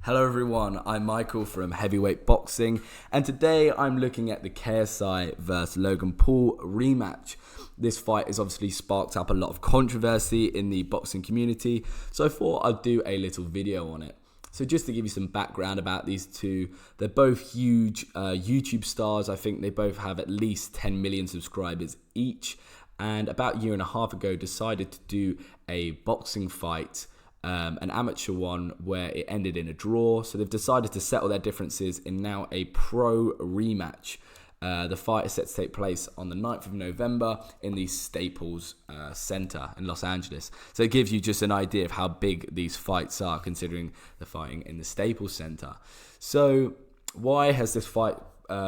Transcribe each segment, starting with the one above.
Hello everyone, I'm Michael from Heavyweight Boxing, and today I'm looking at the KSI vs Logan Paul rematch. This fight has obviously sparked up a lot of controversy in the boxing community, so I thought I'd do a little video on it. So just to give you some background about these two, they're both huge YouTube stars. I think they both have at least 10 million subscribers each, and about a year and a half ago decided to do a boxing fight, an amateur one where it ended in a draw. So they've decided to settle their differences in now a pro rematch. The fight is set to take place on the 9th of November in the Staples Center in Los Angeles. So it gives you just an idea of how big these fights are, considering the fighting in the Staples Center. So why has this fight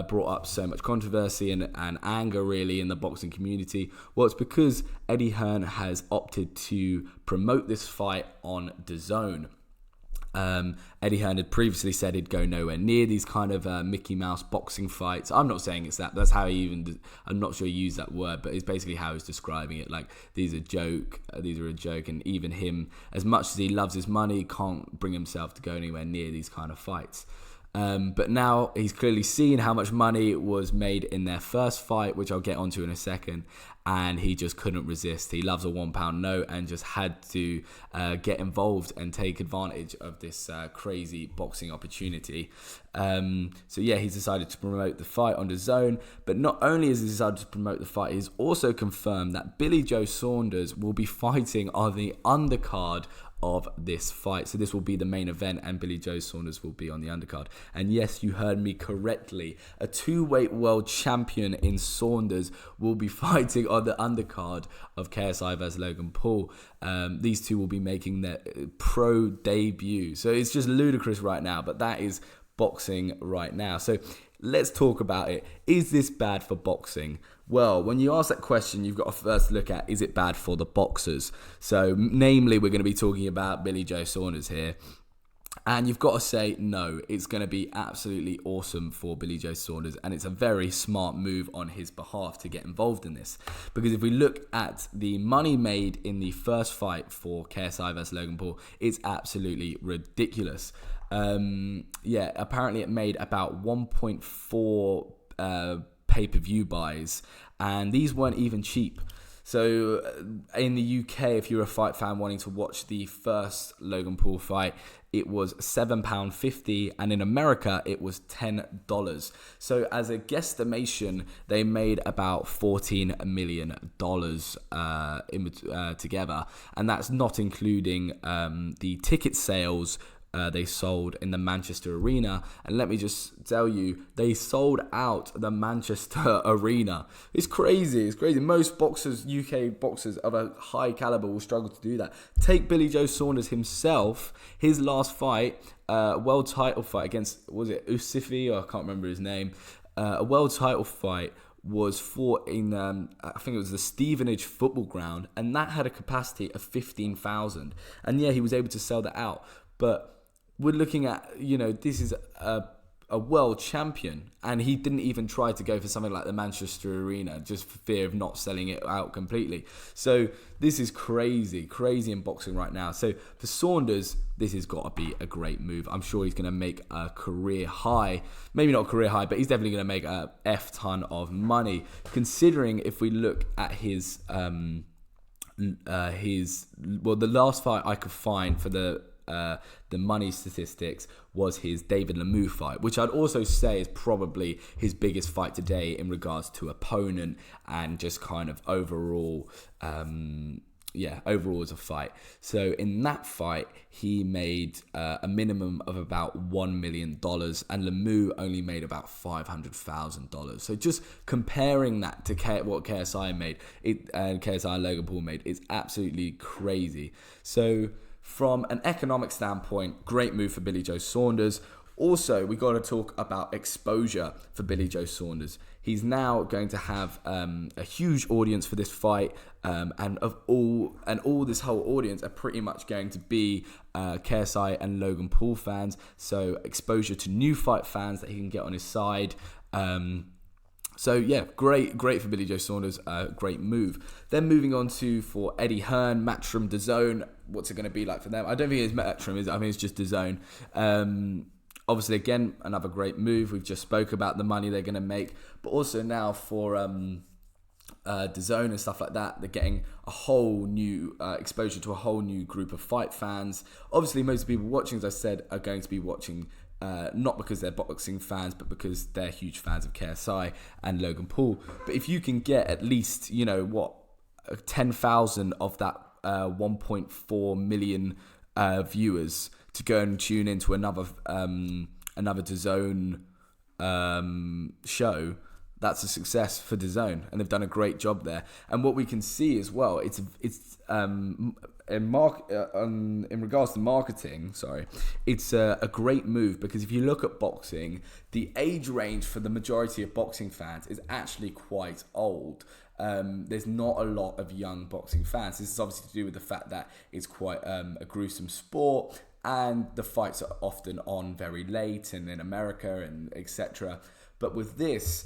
brought up so much controversy and anger really in the boxing community? Well, it's because Eddie Hearn has opted to promote this fight on DAZN. Eddie Hearn had previously said he'd go nowhere near these kind of Mickey Mouse boxing fights. I'm not saying it's that. That's how I'm not sure he used that word, but it's basically how he's describing it. Like, these are a joke, and even him, as much as he loves his money, can't bring himself to go anywhere near these kind of fights. But now he's clearly seen how much money was made in their first fight, which I'll get onto in a second, and he just couldn't resist. He loves a £1 note and just had to get involved and take advantage of this crazy boxing opportunity. So yeah, he's decided to promote the fight on DAZN, but not only has he decided to promote the fight, he's also confirmed that Billy Joe Saunders will be fighting on the undercard of this fight. So this will be the main event and Billy Joe Saunders will be on the undercard. And yes, you heard me correctly. A two-weight world champion in Saunders will be fighting on the undercard of KSI vs Logan Paul. These two will be making their pro debut. So it's just ludicrous right now, but that is boxing right now. So let's talk about it. Is this bad for boxing? Well, when you ask that question, you've got to first look at, is it bad for the boxers? So, namely, we're going to be talking about Billy Joe Saunders here. And you've got to say, no, it's going to be absolutely awesome for Billy Joe Saunders. And it's a very smart move on his behalf to get involved in this. Because if we look at the money made in the first fight for KSI vs Logan Paul, it's absolutely ridiculous. Apparently it made about 1.4 pay-per-view buys, and these weren't even cheap. So in the UK, if you're a fight fan wanting to watch the first Logan Paul fight, it was £7.50, and in America it was $10. So as a guesstimation, they made about $14 million together, and that's not including the ticket sales they sold in the Manchester Arena. And let me just tell you, they sold out the Manchester Arena. It's crazy. It's crazy. Most boxers, UK boxers of a high caliber, will struggle to do that. Take Billy Joe Saunders himself. His last fight, world title fight against, was it Usifi? Or I can't remember his name. A world title fight was fought in, I think it was the Stevenage football ground, and that had a capacity of 15,000. And yeah, he was able to sell that out. But we're looking at, this is a world champion, and he didn't even try to go for something like the Manchester Arena just for fear of not selling it out completely. So this is crazy in boxing right now. So for Saunders, this has got to be a great move. I'm sure he's going to make a career high. Maybe not a career high, but he's definitely going to make a F ton of money, considering if we look at the last fight I could find for the money statistics was his David Lemieux fight, which I'd also say is probably his biggest fight today in regards to opponent and just kind of overall as a fight. So in that fight, he made a minimum of about $1 million, and Lemieux only made about $500,000. So just comparing that to what KSI made, KSI and Logan Paul made, is absolutely crazy. So from an economic standpoint, great move for Billy Joe Saunders. Also, we got to talk about exposure for Billy Joe Saunders. He's now going to have a huge audience for this fight, and all this whole audience are pretty much going to be KSI and Logan Paul fans. So exposure to new fight fans that he can get on his side. So yeah, great for Billy Joe Saunders, great move. Then moving on to for Eddie Hearn, match from DAZN. What's it going to be like for them? I don't think it's Matchroom, is it? I mean, it's just DAZN. Obviously, again, another great move. We've just spoke about the money they're going to make, but also now for DAZN and stuff like that, they're getting a whole new exposure to a whole new group of fight fans. Obviously, most people watching, as I said, are going to be watching not because they're boxing fans, but because they're huge fans of KSI and Logan Paul. But if you can get at least, 10,000 of that 1.4 million viewers to go and tune into another DAZN show, that's a success for DAZN, and they've done a great job there. And what we can see as well, it's in regards to marketing, it's a great move, because if you look at boxing, the age range for the majority of boxing fans is actually quite old. There's not a lot of young boxing fans. This is obviously to do with the fact that it's quite a gruesome sport, and the fights are often on very late, and in America and etc. But with this,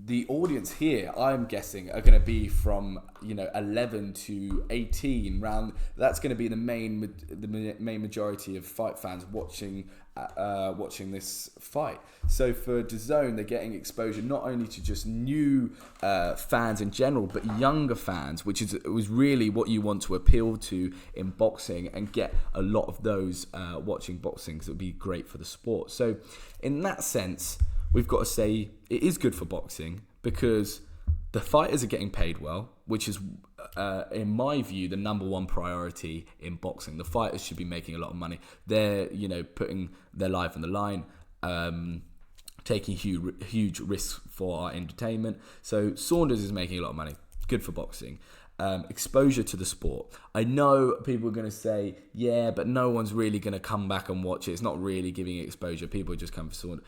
the audience here, I'm guessing, are going to be from 11 to 18 round. That's going to be the main majority of fight fans watching this fight. So for DAZN, they're getting exposure not only to just new fans in general, but younger fans, which was really what you want to appeal to in boxing, and get a lot of those watching boxing, because it would be great for the sport. So in that sense, we've got to say it is good for boxing, because the fighters are getting paid well, which is, in my view, the number one priority in boxing. The fighters should be making a lot of money. They're, putting their life on the line, taking huge risks for our entertainment. So Saunders is making a lot of money. Good for boxing. Exposure to the sport. I know people are going to say, yeah, but no one's really going to come back and watch it. It's not really giving exposure. People are just coming for Saunders.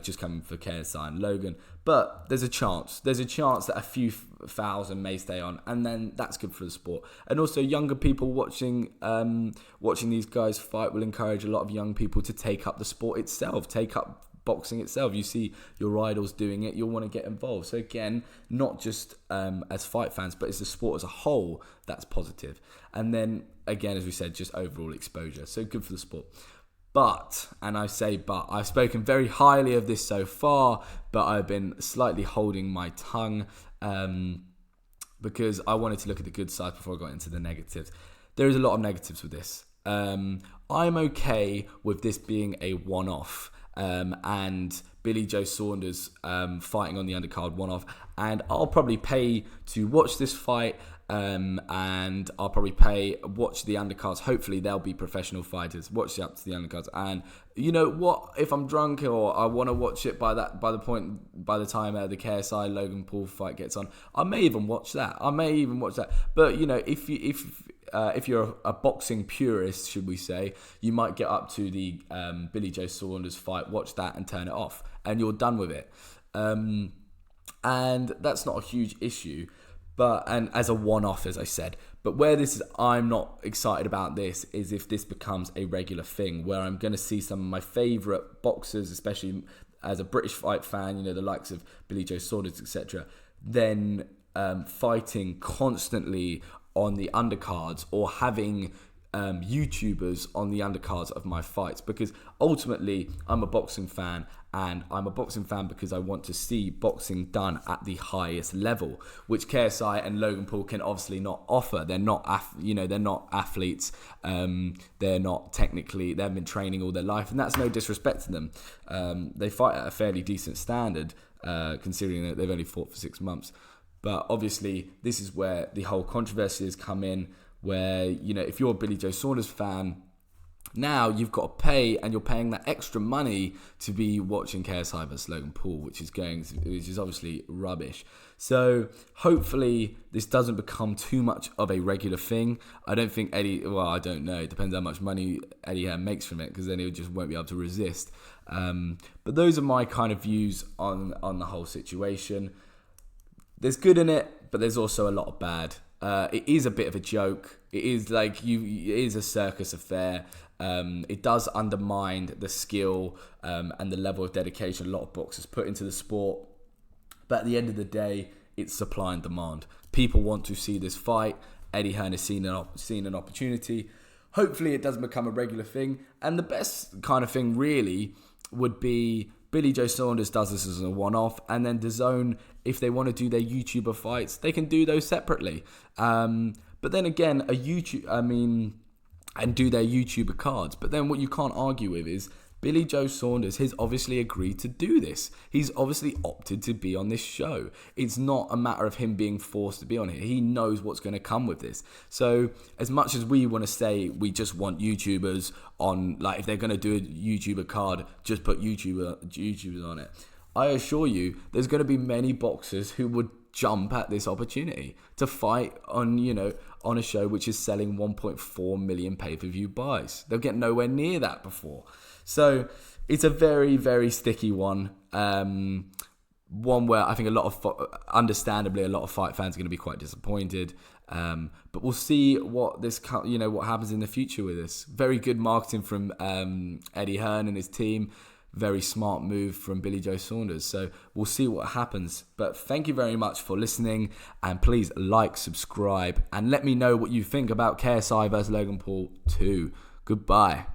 Just coming for KSI and Logan, but there's a chance that a few thousand may stay on, and then that's good for the sport. And also, younger people watching these guys fight will encourage a lot of young people to take up the sport itself, take up boxing itself. You see your idols doing it, you'll want to get involved. So again, not just as fight fans, but as the sport as a whole, that's positive. And then again, as we said, just overall exposure. So good for the sport. But, and I say but, I've spoken very highly of this so far, but I've been slightly holding my tongue because I wanted to look at the good side before I got into the negatives. There is a lot of negatives with this. I'm okay with this being a one-off, and Billy Joe Saunders fighting on the undercard one-off, and I'll probably pay to watch this fight. And I'll probably watch the undercards. Hopefully they'll be professional fighters. Watch up to the undercards, and you know what? If I'm drunk or I want to watch it by the time the KSI Logan Paul fight gets on, I may even watch that. But if you're a boxing purist, should we say, you might get up to the Billy Joe Saunders fight, watch that, and turn it off, and you're done with it. And that's not a huge issue. And as a one-off, as I said. But where I'm not excited about this is if this becomes a regular thing, where I'm going to see some of my favourite boxers, especially as a British fight fan, the likes of Billy Joe Saunders, etc., then fighting constantly on the undercards, or having YouTubers on the undercards of my fights. Because ultimately, I'm a boxing fan, and I'm a boxing fan because I want to see boxing done at the highest level, which KSI and Logan Paul can obviously not offer. They're not athletes. They're not technically. They've been training all their life, and that's no disrespect to them. They fight at a fairly decent standard, considering that they've only fought for 6 months. But obviously, this is where the whole controversy has come in, where, if you're a Billy Joe Saunders fan, now you've got to pay, and you're paying that extra money to be watching KSI vs Logan Paul, which is obviously rubbish. So hopefully this doesn't become too much of a regular thing. I don't think I don't know. It depends how much money Eddie Hearn makes from it, because then he just won't be able to resist. But those are my kind of views on the whole situation. There's good in it, but there's also a lot of bad. It is a bit of a joke. It is it is a circus affair. It does undermine the skill and the level of dedication a lot of boxers put into the sport. But at the end of the day, it's supply and demand. People want to see this fight. Eddie Hearn has seen an opportunity. Hopefully it doesn't become a regular thing. And the best kind of thing really would be Billy Joe Saunders does this as a one-off, and then DAZN, if they want to do their YouTuber fights, they can do those separately. But then again, and do their YouTuber cards. But then what you can't argue with is Billy Joe Saunders has obviously agreed to do this. He's obviously opted to be on this show. It's not a matter of him being forced to be on here. He knows what's going to come with this. So as much as we want to say we just want YouTubers on, like if they're going to do a YouTuber card, just put YouTubers on it. I assure you, there's going to be many boxers who would jump at this opportunity to fight on, on a show which is selling 1.4 million pay-per-view buys. They'll get nowhere near that before. So it's a very, very sticky one. One where I think understandably, a lot of fight fans are going to be quite disappointed. But we'll see what happens in the future with this. Very good marketing from Eddie Hearn and his team. Very smart move from Billy Joe Saunders. So we'll see what happens. But thank you very much for listening. And please like, subscribe, and let me know what you think about KSI versus Logan Paul 2. Goodbye.